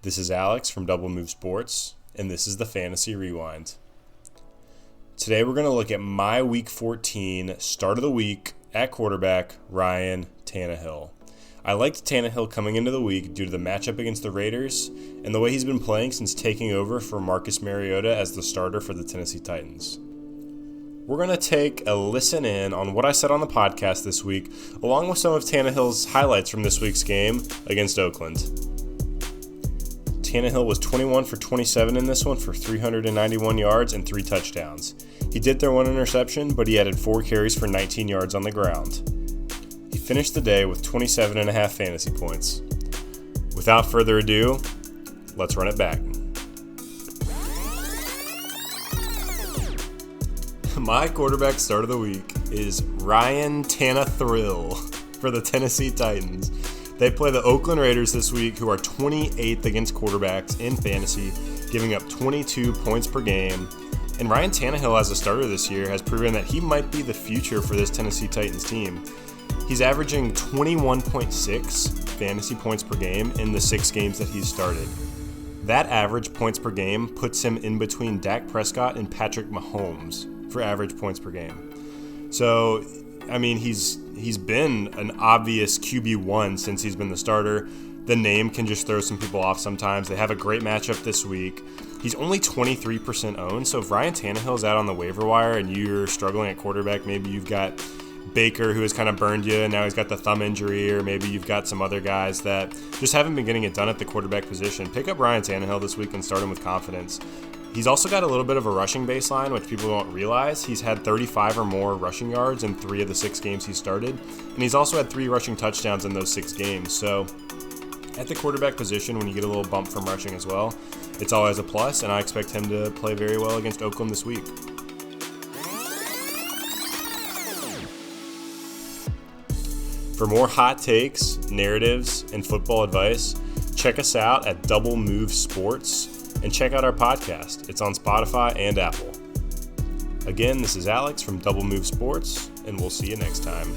This is Alex from Double Move Sports, and this is the Fantasy Rewind. Today we're going to look at my Week 14 start of the week at quarterback, Ryan Tannehill. I liked Tannehill coming into the week due to the matchup against the Raiders and the way he's been playing since taking over for Marcus Mariota as the starter for the Tennessee Titans. We're going to take a listen in on what I said on the podcast this week, along with some of Tannehill's highlights from this week's game against Oakland. Tannehill was 21 for 27 in this one for 391 yards and 3 touchdowns. He did throw 1 interception, but he added 4 carries for 19 yards on the ground. He finished the day with 27.5 fantasy points. Without further ado, let's run it back. My quarterback start of the week is Ryan Tannehill for the Tennessee Titans. They play the Oakland Raiders this week, who are 28th against quarterbacks in fantasy, giving up 22 points per game. And Ryan Tannehill, as a starter this year, has proven that he might be the future for this Tennessee Titans team. He's averaging 21.6 fantasy points per game in the 6 games that he's started. That average points per game puts him in between Dak Prescott and Patrick Mahomes for average points per game. So, I mean, he's been an obvious QB1 since he's been the starter. The name can just throw some people off sometimes. They have a great matchup this week. He's only 23% owned, so if Ryan Tannehill's out on the waiver wire and you're struggling at quarterback, maybe you've got Baker, who has kind of burned you, and now he's got the thumb injury, or maybe you've got some other guys that just haven't been getting it done at the quarterback position. Pick up Ryan Tannehill this week and start him with confidence. He's also got a little bit of a rushing baseline, which people don't realize. He's had 35 or more rushing yards in 3 of the 6 games he started, and he's also had 3 rushing touchdowns in those 6 games. So at the quarterback position, when you get a little bump from rushing as well, it's always a plus, and I expect him to play very well against Oakland this week. For more hot takes, narratives, and football advice, check us out at Double Move Sports. And check out our podcast. It's on Spotify and Apple. Again, this is Alex from Double Move Sports, and we'll see you next time.